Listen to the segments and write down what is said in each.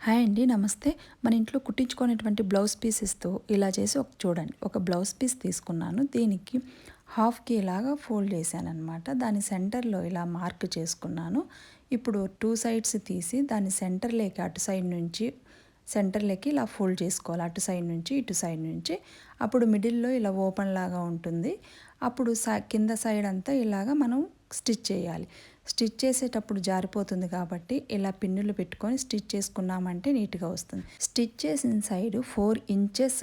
Hi అండి. నమస్తే. మన ఇంట్లో కుట్టించుకునేటువంటి బ్లౌజ్ పీసెస్‌తో ఇలా చేసి చూడండి. ఒక బ్లౌజ్ పీస్ తీసుకున్నాను. దీనికి హాఫ్‌కి ఇలాగా ఫోల్డ్ చేశాననమాట. దాని సెంటర్‌లో ఇలా మార్క్ చేసుకున్నాను. ఇప్పుడు 2 సైడ్స్ తీసి దాని సెంటర్‌లోకి అటు సైడ్ నుంచి సెంటర్‌లోకి ఇలా ఫోల్డ్ చేసుకోవాలి. అటు సైడ్ నుంచి, ఇటు సైడ్ నుంచి. అప్పుడు మిడిల్‌లో ఇలా ఓపెన్ లాగా ఉంటుంది. అప్పుడు కింద సైడ్ అంతా ఇలాగా మనం స్టిచ్ చేయాలి. స్టిచ్ చేసేటప్పుడు జారిపోతుంది కాబట్టి ఇలా పిన్నులు పెట్టుకొని స్టిచ్ చేసుకున్నామంటే నీట్గా వస్తుంది. స్టిచ్ చేసిన సైడు 4 ఇంచెస్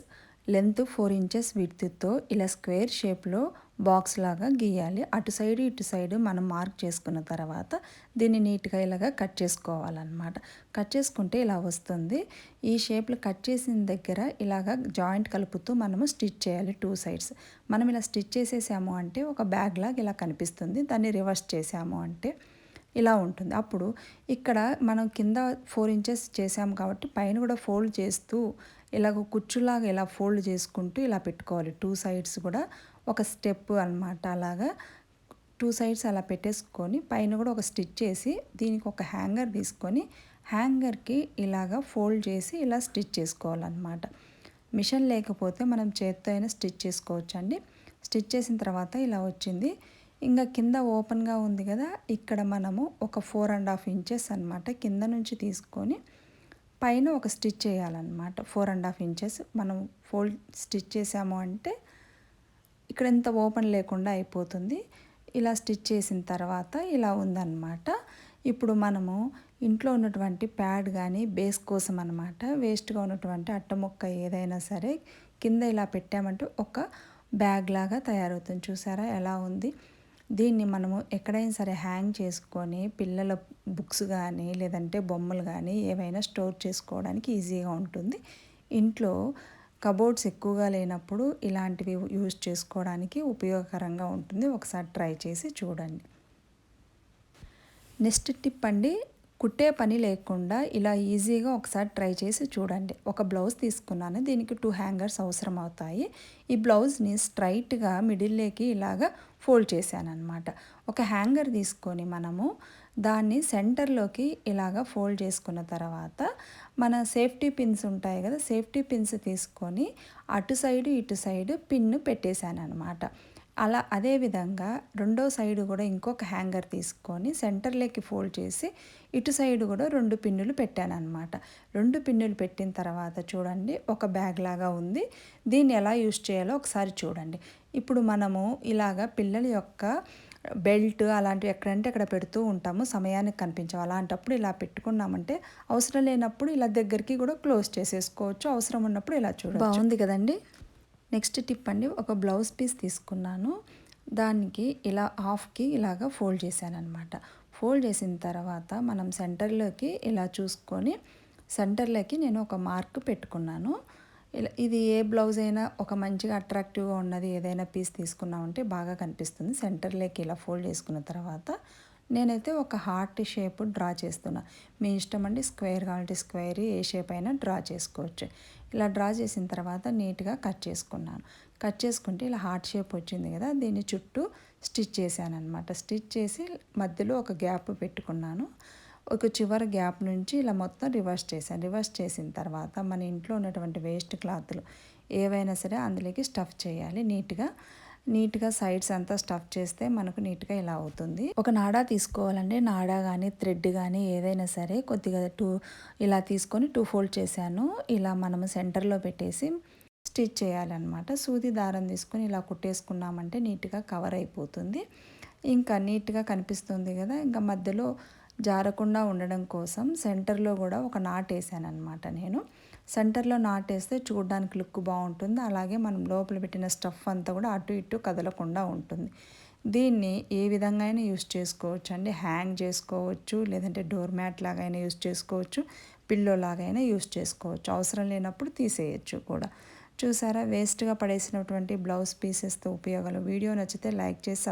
లెంత్, 4 ఇంచెస్ విడ్త్తో ఇలా స్క్వేర్ షేప్లో బాక్స్ లాగా గీయాలి. అటు సైడు ఇటు సైడు మనం మార్క్ చేసుకున్న తర్వాత దీన్ని నీట్గా ఇలాగా కట్ చేసుకోవాలన్నమాట. కట్ చేసుకుంటే ఇలా వస్తుంది. ఈ షేప్లో కట్ చేసిన దగ్గర ఇలాగా జాయింట్ కలుపుతూ మనము స్టిచ్ చేయాలి 2 సైడ్స్. మనం ఇలా స్టిచ్ చేసేసాము అంటే ఒక బ్యాగ్ లాగా ఇలా కనిపిస్తుంది. దాన్ని రివర్స్ చేసాము అంటే ఇలా ఉంటుంది. అప్పుడు ఇక్కడ మనం కింద 4 ఇంచెస్ చేసాము కాబట్టి పైన కూడా ఫోల్డ్ చేస్తూ ఇలాగ కుచ్చులాగా ఇలా ఫోల్డ్ చేసుకుంటూ ఇలా పెట్టుకోవాలి. 2 సైడ్స్ కూడా ఒక స్టెప్ అనమాట. అలాగా 2 సైడ్స్ అలా పెట్టేసుకొని పైన కూడా ఒక స్టిచ్ చేసి దీనికి ఒక హ్యాంగర్ తీసుకొని హ్యాంగర్కి ఇలాగా ఫోల్డ్ చేసి ఇలా స్టిచ్ చేసుకోవాలన్నమాట. మిషన్ లేకపోతే మనం చేత్తో అయినా స్టిచ్ చేసుకోవచ్చండి. స్టిచ్ చేసిన తర్వాత ఇలా వచ్చింది. ఇంకా కింద ఓపెన్గా ఉంది కదా, ఇక్కడ మనము ఒక 4.5 ఇంచెస్ అనమాట కింద నుంచి తీసుకొని పైన ఒక స్టిచ్ చేయాలన్నమాట. 4.5 ఇంచెస్ మనం ఫోల్డ్ స్టిచ్ చేసాము అంటే ఇక్కడ ఎంత ఓపెన్ లేకుండా అయిపోతుంది. ఇలా స్టిచ్ చేసిన తర్వాత ఇలా ఉందన్నమాట. ఇప్పుడు మనము ఇంట్లో ఉన్నటువంటి ప్యాడ్ కానీ బేస్ కోసం అనమాట, వేస్ట్గా ఉన్నటువంటి అట్ట ముక్క ఏదైనా సరే కింద ఇలా పెట్టామంటే ఒక బ్యాగ్ లాగా తయారవుతుంది. చూసారా ఎలా ఉంది? దీన్ని మనము ఎక్కడైనా సరే హ్యాంగ్ చేసుకొని పిల్లల బుక్స్ కానీ లేదంటే బొమ్మలు కానీ ఏవైనా స్టోర్ చేసుకోవడానికి ఈజీగా ఉంటుంది. ఇంట్లో కబోర్డ్స్ ఎక్కువగా లేనప్పుడు ఇలాంటివి యూజ్ చేసుకోవడానికి ఉపయోగకరంగా ఉంటుంది. ఒకసారి ట్రై చేసి చూడండి. నెక్స్ట్ టిప్ అండి, కుట్టే పని లేకుండా ఇలా ఈజీగా ఒకసారి ట్రై చేసి చూడండి. ఒక బ్లౌజ్ తీసుకున్నాను. దీనికి 2 హ్యాంగర్స్ అవసరం అవుతాయి. ఈ బ్లౌజ్ని స్ట్రైట్గా మిడిల్లోకి ఇలాగా ఫోల్డ్ చేశానన్నమాట. ఒక హ్యాంగర్ తీసుకొని మనము దాన్ని సెంటర్లోకి ఇలాగా ఫోల్డ్ చేసుకున్న తర్వాత మన సేఫ్టీ పిన్స్ ఉంటాయి కదా, సేఫ్టీ పిన్స్ తీసుకొని అటు సైడు ఇటు సైడు పిన్ను పెట్టేశాను అనమాట. అలా అదేవిధంగా రెండో సైడు కూడా ఇంకొక హ్యాంగర్ తీసుకొని సెంటర్లోకి ఫోల్డ్ చేసి ఇటు సైడు కూడా 2 పిన్నులు పెట్టాను అనమాట. 2 పిన్నులు పెట్టిన తర్వాత చూడండి ఒక బ్యాగ్ లాగా ఉంది. దీన్ని ఎలా యూజ్ చేయాలో ఒకసారి చూడండి. ఇప్పుడు మనము ఇలాగా పిల్లల యొక్క బెల్ట్ అలాంటివి ఎక్కడంటే అక్కడ పెడుతూ ఉంటాము, సమయానికి కనిపించవు. అలాంటప్పుడు ఇలా పెట్టుకున్నామంటే అవసరం లేనప్పుడు ఇలా దగ్గరికి కూడా క్లోజ్ చేసేసుకోవచ్చు. అవసరం ఉన్నప్పుడు ఇలా చూడవచ్చు. బాగుంది కదండి. నెక్స్ట్ టిప్ అండి, ఒక బ్లౌజ్ పీస్ తీసుకున్నాను. దానికి ఇలా హాఫ్కి ఇలాగా ఫోల్డ్ చేశాను అనమాట. ఫోల్డ్ చేసిన తర్వాత మనం సెంటర్లోకి ఇలా చూసుకొని సెంటర్లోకి నేను ఒక మార్క్ పెట్టుకున్నాను. ఇలా ఇది ఏ బ్లౌజ్ అయినా ఒక మంచిగా అట్రాక్టివ్గా ఉన్నది ఏదైనా పీస్ తీసుకున్నామంటే బాగా కనిపిస్తుంది. సెంటర్లోకి ఇలా ఫోల్డ్ చేసుకున్న తర్వాత నేనైతే ఒక హార్ట్ షేప్ డ్రా చేస్తున్నా. మీ ఇష్టం అండి, స్క్వేర్ కావాలంటే స్క్వేర్, ఏ షేప్ అయినా డ్రా చేసుకోవచ్చు. ఇలా డ్రా చేసిన తర్వాత నీట్గా కట్ చేసుకున్నాను. కట్ చేసుకుంటే ఇలా హార్ట్ షేప్ వచ్చింది కదా, దీన్ని చుట్టూ స్టిచ్ చేశాను అనమాట. స్టిచ్ చేసి మధ్యలో ఒక గ్యాప్ పెట్టుకున్నాను. ఒక చివరి గ్యాప్ నుంచి ఇలా మొత్తం రివర్స్ చేశాను. రివర్స్ చేసిన తర్వాత మన ఇంట్లో ఉన్నటువంటి వేస్ట్ క్లాత్లు ఏవైనా సరే అందులోకి స్టఫ్ చేయాలి. నీట్గా సైడ్స్ అంతా స్టఫ్ చేస్తే మనకు నీట్గా ఇలా అవుతుంది. ఒక నాడా తీసుకోవాలండి. నాడా కానీ థ్రెడ్ కానీ ఏదైనా సరే కొద్దిగా ఇలా తీసుకొని 2 ఫోల్డ్ చేశాను. ఇలా మనము సెంటర్లో పెట్టేసి స్టిచ్ చేయాలన్నమాట. సూది దారం తీసుకొని ఇలా కుట్టేసుకున్నామంటే నీట్గా కవర్ అయిపోతుంది. ఇంకా నీట్గా కనిపిస్తుంది కదా. ఇంకా మధ్యలో జారకుండా ఉండడం కోసం సెంటర్లో కూడా ఒక నాట్ వేసాను అనమాట. నేను సెంటర్లో నాటేస్తే చూడడానికి లుక్ బాగుంటుంది. అలాగే మనం లోపల పెట్టిన స్టఫ్ అంతా కూడా అటు ఇటు కదలకుండా ఉంటుంది. దీన్ని ఏ విధంగా అయినా యూస్ చేసుకోవచ్చు అండి. హ్యాంగ్ చేసుకోవచ్చు, లేదంటే డోర్ మ్యాట్ లాగా అయినా యూస్ చేసుకోవచ్చు, పిల్లో లాగైనా యూస్ చేసుకోవచ్చు. అవసరం లేనప్పుడు తీసేయచ్చు కూడా. చూసారా, వేస్ట్గా పడేసినటువంటి బ్లౌజ్ పీసెస్తో ఉపయోగాలు. వీడియో నచ్చితే లైక్ చేసి